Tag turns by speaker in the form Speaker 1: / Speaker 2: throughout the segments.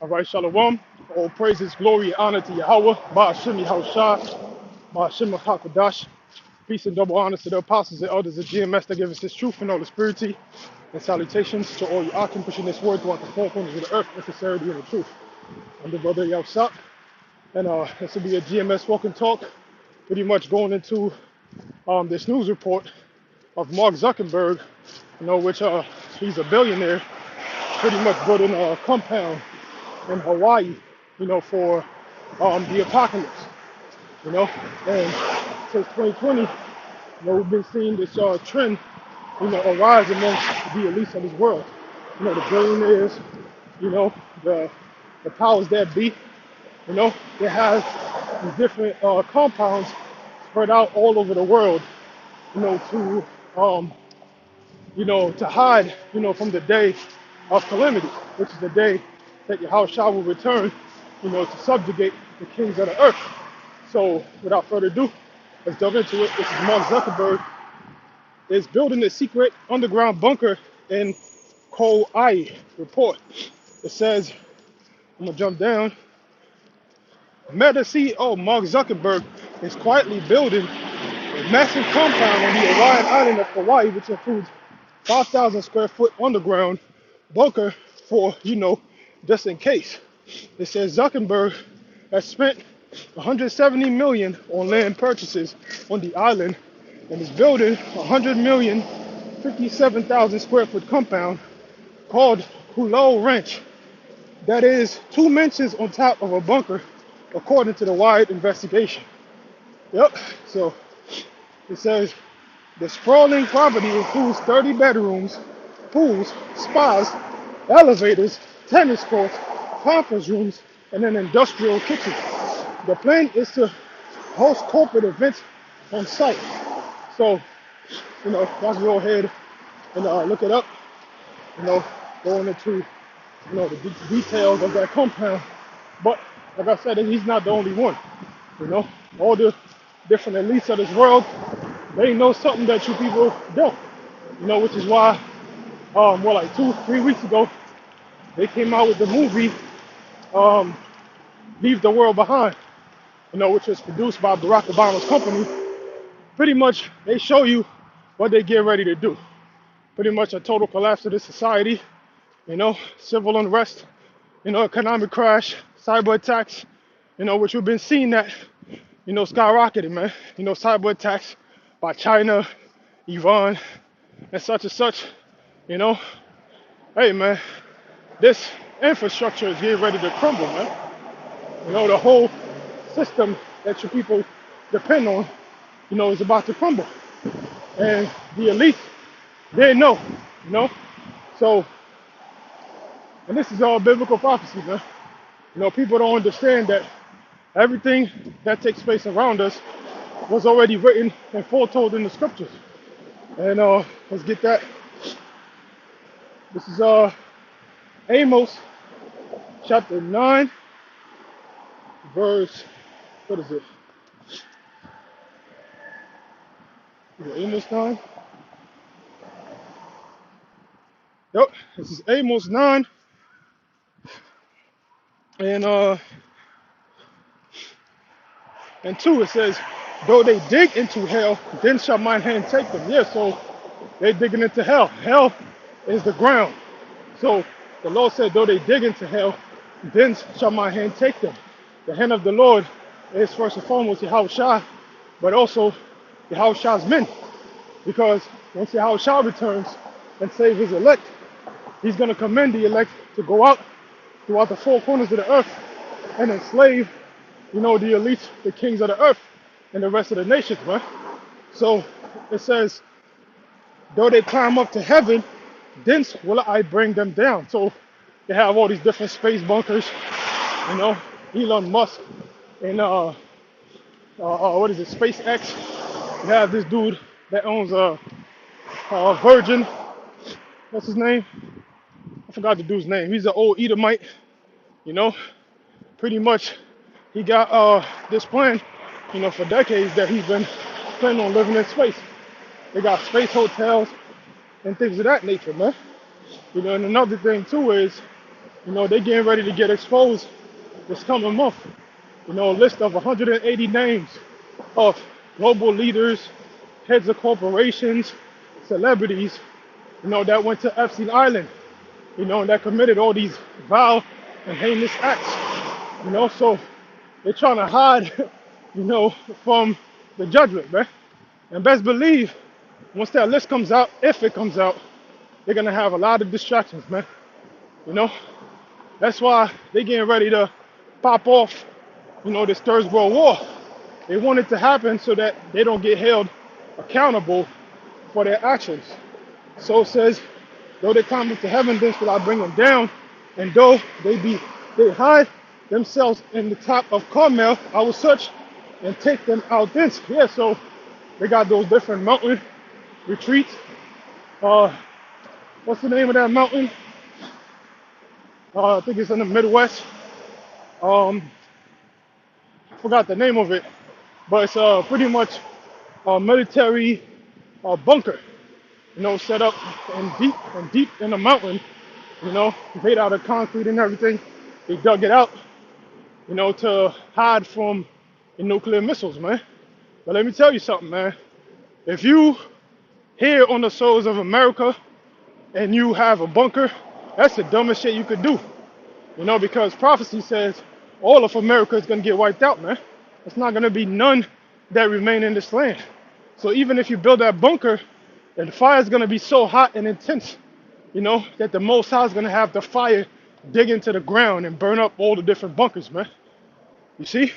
Speaker 1: All right, Shalom. All praises, glory, and honor to Yahweh, Ba'ashim Yahushua, Ba'ashim HaKadosh. Peace and double honors to the apostles and elders of GMS that give us this truth and all the spirituality. And salutations to all you Akim pushing this word throughout the four corners of the earth in sincerity and the truth. I'm the brother Yahushua, and this will be a GMS walk and talk, pretty much going into this news report of Mark Zuckerberg, which he's a billionaire, pretty much building a compound in Hawaii, for the apocalypse, and since 2020, we've been seeing this trend, arise amongst the elites of this world, the billionaires, the powers that be, they have these different compounds spread out all over the world, to hide, from the day of calamity, which is the day that Yahushua will return, to subjugate the kings of the earth. So, without further ado, let's delve into it. This is Mark Zuckerberg is building a secret underground bunker in Kauai. Report. It says, I'm gonna jump down. Meta CEO Mark Zuckerberg is quietly building a massive compound on the Hawaiian island of Hawaii, which includes 5,000 square foot underground bunker for, just in case. It says Zuckerberg has spent 170 million on land purchases on the island and is building 100 million 57,000 square foot compound called Hulo Ranch. That is 2 mansions on top of a bunker, according to the Wired investigation. Yep, so it says the sprawling property includes 30 bedrooms, pools, spas, elevators, tennis courts, conference rooms, and an industrial kitchen. The plan is to host corporate events on site. So, y'all can go ahead and look it up, going into, the details of that compound. But, like I said, he's not the only one. All the different elites of this world, they know something that you people don't. Which is why, like 2-3 weeks ago, they came out with the movie, Leave the World Behind, which was produced by Barack Obama's company. Pretty much, they show you what they get ready to do. Pretty much a total collapse of the society, civil unrest, economic crash, cyber attacks, which we've been seeing that, skyrocketing, man. Cyber attacks by China, Iran, and such, Hey, man, this infrastructure is getting ready to crumble, man. The whole system that you people depend on, is about to crumble. And the elite, they know, So, and this is all biblical prophecy, man. People don't understand that everything that takes place around us was already written and foretold in the scriptures. And let's get that. This is Amos chapter 9, verse, what is it? Is it Amos 9? Yep, this is Amos 9. And 2, it says, though they dig into hell, then shall my hand take them. Yeah, so they're digging into hell. Hell is the ground. So the Lord said, though they dig into hell, then shall my hand take them. The hand of the Lord is first and foremost Yahushua, but also Yahushua's men. Because once Yahushua returns and save his elect, he's going to commend the elect to go out throughout the four corners of the earth and enslave, the elites, the kings of the earth, and the rest of the nations, right? So it says, though they climb up to heaven, thence will I bring them down. So they have all these different space bunkers, Elon Musk and what is it, SpaceX. You have this dude that owns Virgin. What's his name? I forgot the dude's name. He's an old Edomite, Pretty much, he got this plan, for decades that he's been planning on living in space. They got space hotels and things of that nature, man. And another thing too is, They getting ready to get exposed this coming month. A list of 180 names of global leaders, heads of corporations, celebrities, that went to Epstein Island, and that committed all these vile and heinous acts, so they're trying to hide, from the judgment, man. And best believe, once that list comes out, if it comes out, they're gonna have a lot of distractions, man. You know, that's why they're getting ready to pop off, this Third World War. They want it to happen so that they don't get held accountable for their actions. So it says, though they come into heaven, then shall I bring them down, and though they hide themselves in the top of Carmel, I will search and take them out thence. Yeah, so they got those different mountain retreats. What's the name of that mountain? I think it's in the Midwest. I forgot the name of it, but it's pretty much a military bunker, set up and deep in the mountain, made out of concrete and everything. They dug it out, to hide from the nuclear missiles, man. But let me tell you something, man. If you here on the soils of America and you have a bunker, that's the dumbest shit you could do. Because prophecy says all of America is going to get wiped out, man. It's not going to be none that remain in this land. So even if you build that bunker, and the fire is going to be so hot and intense, that the Most High is going to have the fire dig into the ground and burn up all the different bunkers, man. You see?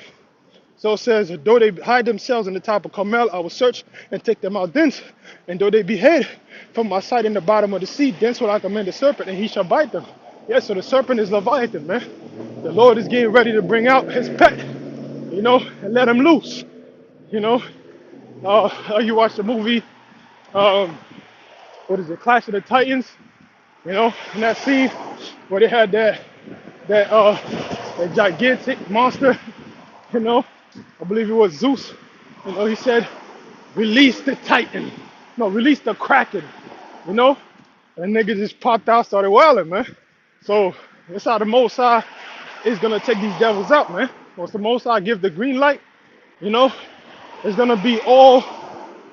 Speaker 1: So it says, though they hide themselves in the top of Carmel, I will search and take them out thence. And though they be hid from my sight in the bottom of the sea, thence will I command the serpent, and he shall bite them. Yeah, so the serpent is Leviathan, man. The Lord is getting ready to bring out his pet, and let him loose. You watch the movie, what is it, Clash of the Titans? In that scene where they had that gigantic monster, I believe it was Zeus. He said, release the Titan. No, release the Kraken. And nigga just popped out, started wailing, man. So that's how the Most High is gonna take these devils out, man. Once the Most High give the green light, it's gonna be all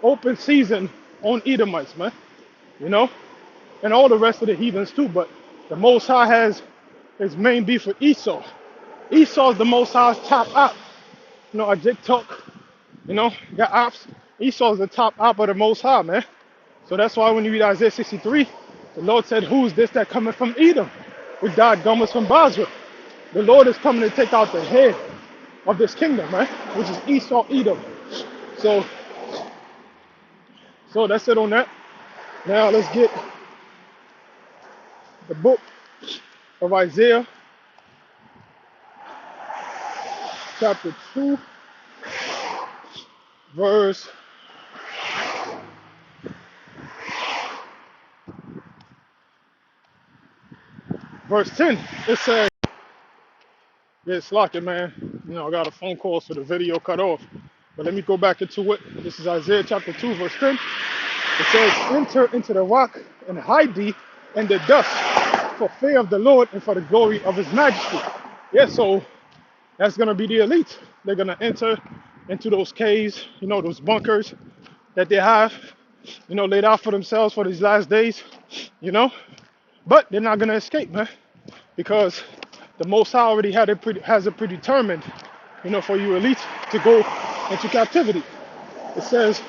Speaker 1: open season on Edomites, man. And all the rest of the heathens too. But the Most High has his main beef with Esau. Esau's the Most High's top op. A jig talk, got ops. Esau's the top op of the Most High, man. So that's why when you read Isaiah 63, the Lord said, who's this that cometh from Edom? With God Gomer's from Basra. The Lord is coming to take out the head of this kingdom, man, which is Esau, Edom. So that's it on that. Now let's get the book of Isaiah, chapter 2, verse 10. It says, it's locking, man. I got a phone call, so the video cut off. But let me go back into it. This is Isaiah chapter 2, verse 10. It says, enter into the rock and hide thee in the dust for fear of the Lord and for the glory of his majesty. Yeah, so that's going to be the elite. They're going to enter into those caves, those bunkers that they have, laid out for themselves for these last days, But they're not going to escape, man, because the Most High already has it predetermined, for you elites to go into captivity. It says,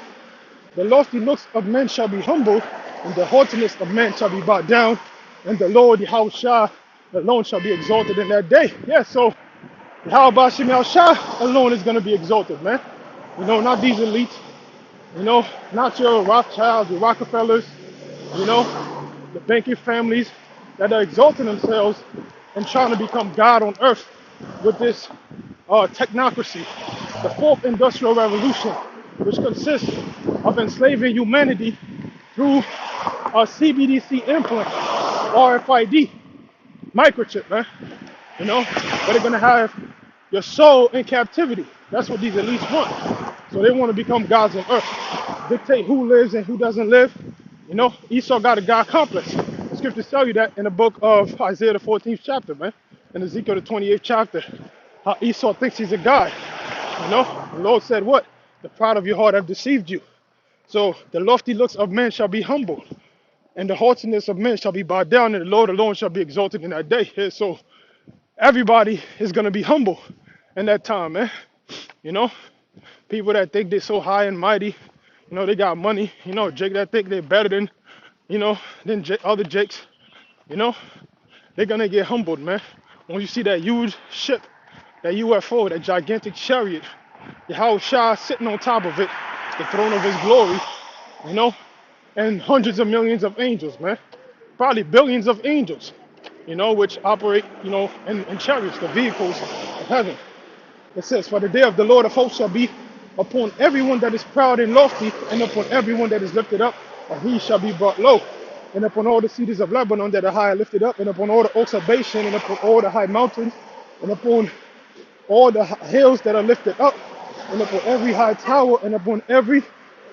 Speaker 1: the lofty looks of men shall be humbled, and the haughtiness of men shall be brought down, and the Lord Yahushua alone shall be exalted in that day. Yeah, so Yahweh Shem Yahushua alone is going to be exalted, man. Not these elites, not your Rothschilds, your Rockefellers, the banking families that are exalting themselves and trying to become God on earth with this technocracy. The fourth industrial revolution, which consists of enslaving humanity through a CBDC implant, RFID, microchip, man. But they're going to have your soul in captivity. That's what these elites want. So they want to become gods on earth, dictate who lives and who doesn't live. Esau got a God complex. That's scriptures tell you that in the book of Isaiah the 14th chapter, man, and Ezekiel the 28th chapter, how Esau thinks he's a god. You know, the Lord said what? The pride of your heart have deceived you. So the lofty looks of men shall be humbled, and the haughtiness of men shall be bowed down, and the Lord alone shall be exalted in that day. Yeah, so everybody is gonna be humble in that time, man. You know, people that think they're so high and mighty, you know, they got money. You know, Jake that think they're better than, you know, than other Jakes. You know, they're gonna get humbled, man. When you see that huge ship, that UFO, that gigantic chariot, Yahweh Shah sitting on top of it, the throne of his glory, you know, and hundreds of millions of angels, man. Probably billions of angels, you know, which operate, you know, in chariots, the vehicles of heaven. It says, for the day of the Lord of hosts shall be upon everyone that is proud and lofty, and upon everyone that is lifted up, and he shall be brought low. And upon all the cedars of Lebanon that are high lifted up, and upon all the oaks of Bashan, and upon all the high mountains, and upon all the hills that are lifted up, and upon every high tower, and upon every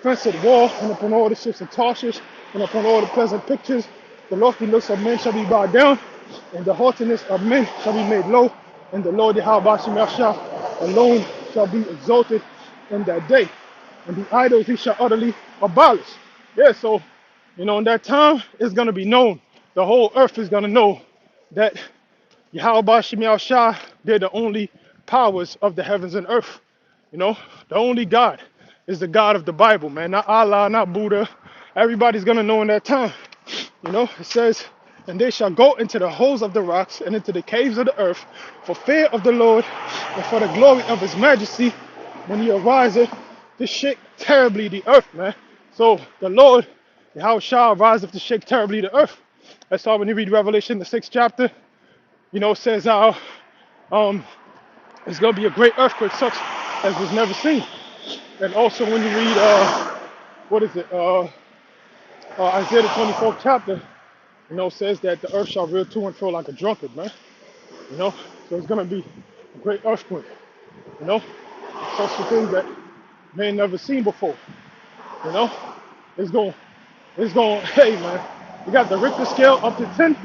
Speaker 1: fenced wall, and upon all the ships of Tarshish, and upon all the pleasant pictures, the lofty looks of men shall be bowed down, and the haughtiness of men shall be made low, and the Lord Yahweh alone shall be exalted in that day, and the idols he shall utterly abolish. Yeah, so, you know, in that time, it's going to be known, the whole earth is going to know that Yahweh Shah, they're the only powers of the heavens and earth. You know, the only God is the God of the Bible, man. Not Allah, not Buddha. Everybody's gonna know in that time. You know, it says, and they shall go into the holes of the rocks and into the caves of the earth for fear of the Lord and for the glory of his majesty when he ariseth to shake terribly the earth, man. So the Lord, Yahweh shall ariseth to shake terribly the earth. That's why when you read Revelation, the 6th chapter, you know, it says how it's gonna be a great earthquake, such as was never seen. And also when you read what is it? Isaiah the 24th chapter, you know, says that the earth shall reel to and fro like a drunkard, man. You know, so it's gonna be a great earthquake. You know, such a thing that man never seen before. You know, it's going, hey man, you got the Richter scale up to 10.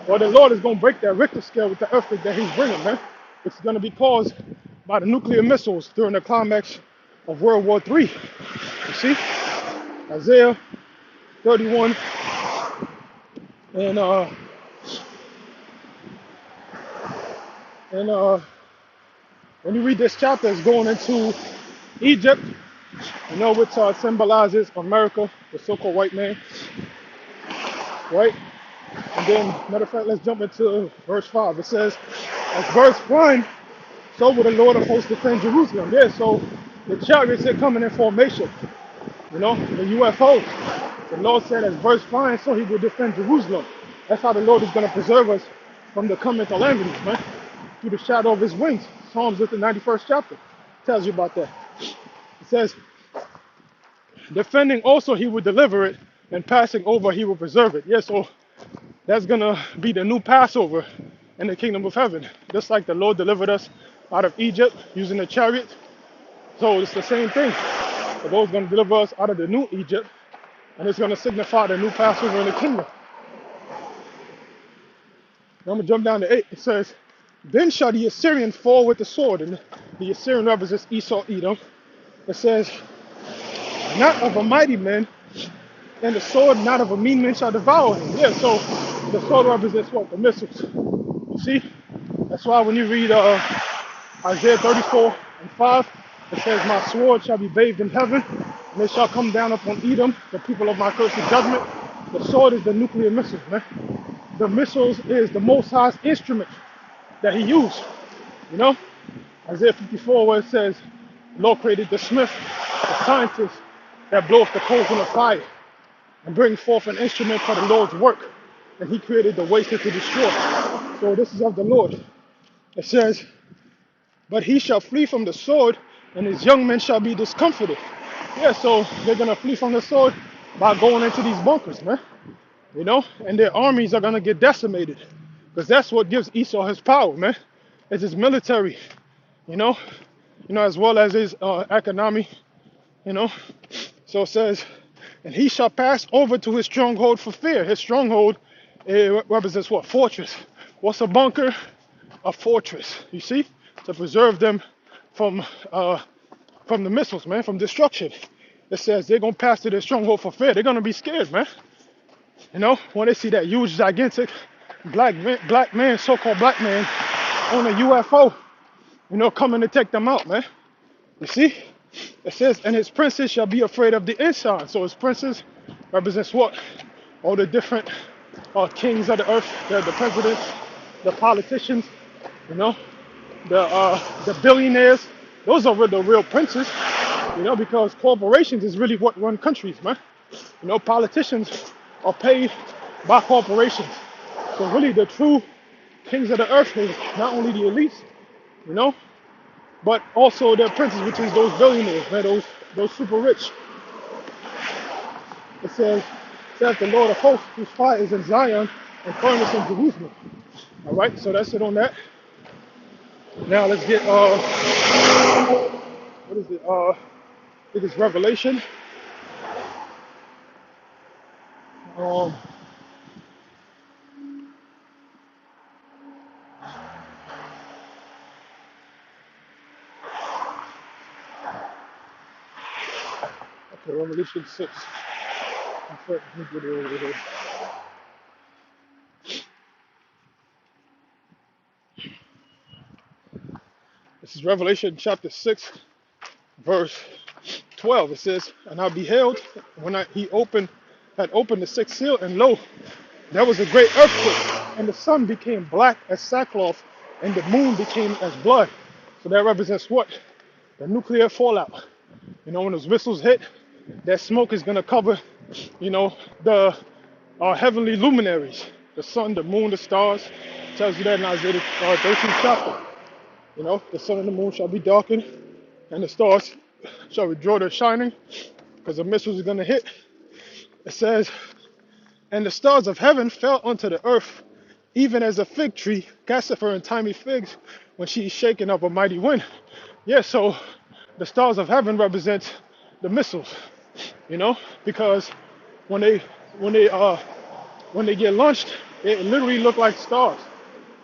Speaker 1: Well, the Lord is going to break that Richter scale with the earthquake that he's bringing, man. It's going to be caused by the nuclear missiles during the climax of World War III. You see? Isaiah 31 and when you read this chapter, it's going into Egypt, you know, which symbolizes America, the so-called white man, right? And then, matter of fact, let's jump into verse 5. It says, as birds flying, so will the Lord of hosts defend Jerusalem. Yeah, so the chariots are coming in formation, you know, the UFOs. The Lord said, as birds flying, so he will defend Jerusalem. That's how the Lord is going to preserve us from the coming calamities, man, through the shadow of his wings. Psalms with the 91st chapter tells you about that. It says, defending also he will deliver it, and passing over he will preserve it. Yeah, so that's gonna be the new Passover in the kingdom of heaven. Just like the Lord delivered us out of Egypt using the chariot. So it's the same thing. The Lord's gonna deliver us out of the new Egypt, and it's gonna signify the new Passover in the kingdom. Now I'm gonna jump down to 8. It says, then shall the Assyrian fall with the sword, and the Assyrian represents Esau, Edom. It says, not of a mighty man, and the sword not of a mean man shall devour him. Yeah, so the sword represents what? The missiles. You see? That's why when you read Isaiah 34 and 5, it says, my sword shall be bathed in heaven, and it shall come down upon Edom, the people of my cursed judgment. The sword is the nuclear missiles, man. The missiles is the Most High's instrument that he used. You know? Isaiah 54, where it says, the Lord created the smith, the scientist that blows the coals in the fire and bring forth an instrument for the Lord's work. And he created the waster to destroy. So this is of the Lord. It says, but he shall flee from the sword, and his young men shall be discomfited. Yeah, so they're going to flee from the sword by going into these bunkers, man. You know, and their armies are going to get decimated. Because that's what gives Esau his power, man. It's his military, you know, as well as his economy, you know. So it says, and he shall pass over to his stronghold for fear. His stronghold It represents what? Fortress. What's a bunker? A fortress. You see, to preserve them from from the missiles, man, from destruction. It says they're gonna pass to their stronghold for fear. They're gonna be scared, man. You know, when they see that huge, gigantic so-called black man, on a UFO, you know, coming to take them out, man. You see? It says, and his princes shall be afraid of the ensign. So his princes represents what? All the different kings of the earth, the presidents, the politicians, you know, the billionaires. Those are the real princes, you know, because corporations is really what run countries, man. You know, politicians are paid by corporations. So really the true kings of the earth is not only the elites, you know, but also their princes, which is those billionaires, man, those super rich. It says the Lord of hosts, whose fire is in Zion and furnace in Jerusalem. All right, so that's it on that. Now let's get what is it? I think it's Revelation. Um, okay, Revelation 6. Let me get it over here. This is Revelation chapter 6, verse 12. It says, and I beheld when he had opened the sixth seal, and lo, there was a great earthquake, and the sun became black as sackcloth, and the moon became as blood. So that represents what? The nuclear fallout. You know, when those missiles hit, that smoke is gonna cover, you know, the heavenly luminaries, the sun, the moon, the stars. It tells you that in Isaiah 13th chapter. You know, the sun and the moon shall be darkened, and the stars shall withdraw their shining, because the missiles are gonna hit. It says, and the stars of heaven fell unto the earth, even as a fig tree casteth her untimely figs when she is shaken of a mighty wind. Yeah, so the stars of heaven represent the missiles, you know, because when they when they when they get launched, it literally look like stars,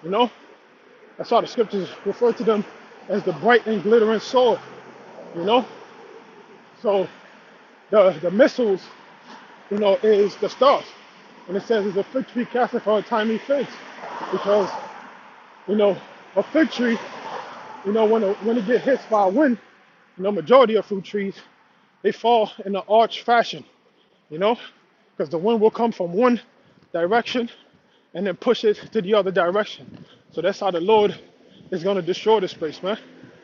Speaker 1: you know. That's how the scriptures refer to them, as the bright and glittering sword, you know. So the missiles, you know, is the stars. And it says it's a fig tree casting for untimely figs. Because, you know, a fig tree, you know, when it gets hit by a wind, you know, majority of fruit trees, they fall in an arch fashion, you know, because the wind will come from one direction and then push it to the other direction. So that's how the Lord is going to destroy this place, man.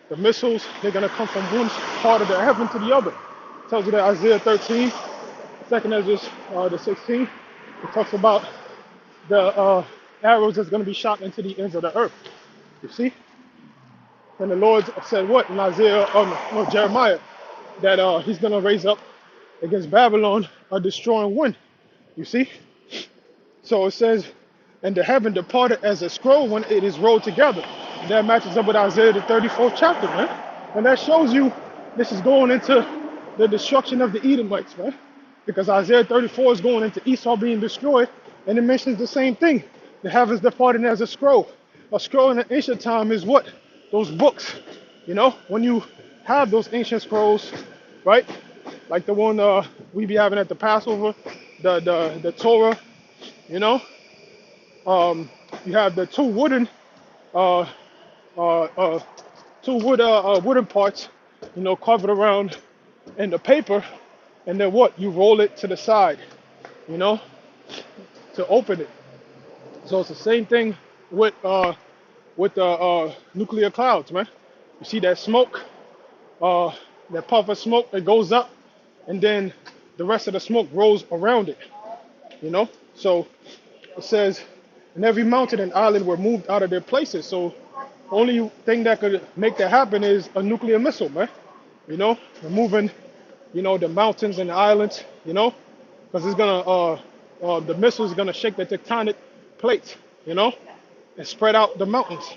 Speaker 1: The missiles, they're going to come from one part of the heaven to the other. It tells you that Isaiah 13, 2nd Ezra the 16, it talks about the arrows that's going to be shot into the ends of the earth. You see? And the Lord said what in Jeremiah, that he's going to raise up against Babylon a destroying wind. You see? So it says, and the heaven departed as a scroll when it is rolled together. And that matches up with Isaiah the 34th chapter, man. And that shows you this is going into the destruction of the Edomites, man. Because Isaiah 34 is going into Esau being destroyed, and it mentions the same thing. The heavens departed as a scroll. A scroll in the ancient time is what? Those books. You know, when you have those ancient scrolls, right? Like the one we be having at the Passover, the Torah, you know. You have the two wooden wooden parts, you know, covered around in the paper, and then what? You roll it to the side, you know, to open it. So it's the same thing with the nuclear clouds, man. You see that smoke, that puff of smoke that goes up, and then the rest of the smoke rolls around it, you know. So it says, and every mountain and island were moved out of their places. So the only thing that could make that happen is a nuclear missile, man. You know, removing, you know, the mountains and the islands, you know, because it's gonna, the missile is gonna shake the tectonic plates, you know, and spread out the mountains.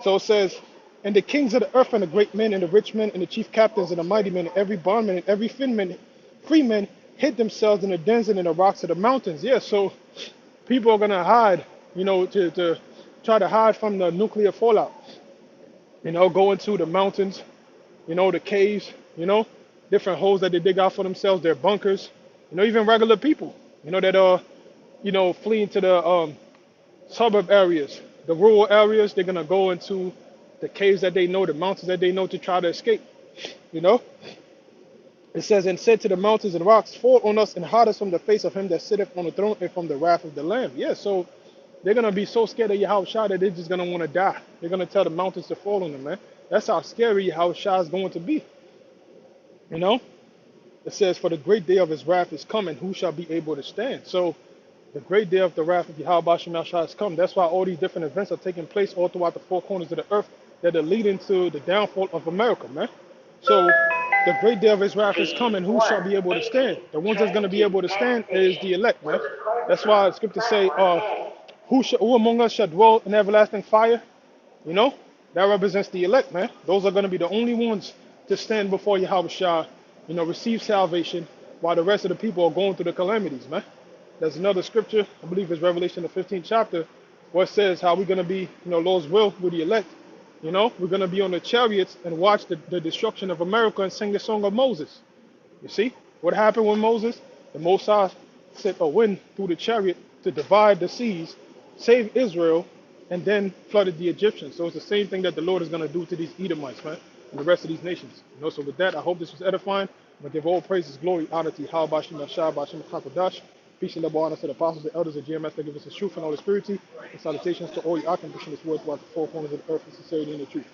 Speaker 1: So it says, and the kings of the earth and the great men and the rich men and the chief captains and the mighty men and every bondman and every freeman hid themselves in the dens and in the rocks of the mountains. Yeah, so People are gonna hide, to try to hide from the nuclear fallout. Go into the mountains, the caves, different holes that they dig out for themselves, their bunkers. Even regular people, that are, fleeing to the suburb areas, the rural areas. They're gonna go into the caves that they know, the mountains that they know to try to escape. You know, it says, and said to the mountains and rocks, fall on us and hide us from the face of him that sitteth on the throne and from the wrath of the Lamb. Yeah, so they're gonna be so scared of Yahushua that they're just gonna want to die. They're gonna tell the mountains to fall on them, man. That's how scary Yahushua is going to be. You know, it says, for the great day of his wrath is coming, who shall be able to stand? So the great day of the wrath of Yahweh Shemashah has come. That's why all these different events are taking place all throughout the four corners of the earth that are leading to the downfall of America, man. So the great day of his wrath is coming. Who shall be able to stand? The ones that's going to be able to stand is the elect, man. That's why the scriptures say, who among us shall dwell in everlasting fire? You know, that represents the elect, man. Those are going to be the only ones to stand before Yahweh Shah, receive salvation, while the rest of the people are going through the calamities, man. There's another scripture, I believe it's Revelation, the 15th chapter, where it says how we're going to be, Lord's will with the elect. We're going to be on the chariots and watch the destruction of America and sing the song of Moses. You see, what happened with Moses? The Most High sent a wind through the chariot to divide the seas, save Israel, and then flooded the Egyptians. So it's the same thing that the Lord is going to do to these Edomites, man, and the rest of these nations. So with that, I hope this was edifying. I'm going to give all praises, glory, honor to Yahweh, Bashim, Yashah, Bashim, Kakadash. Peace and love, honor to the apostles, the elders, the GMS that give us the truth and all the spirituality. And salutations to all you Akim pushing this word throughout the four corners of the earth in sincerity and the truth.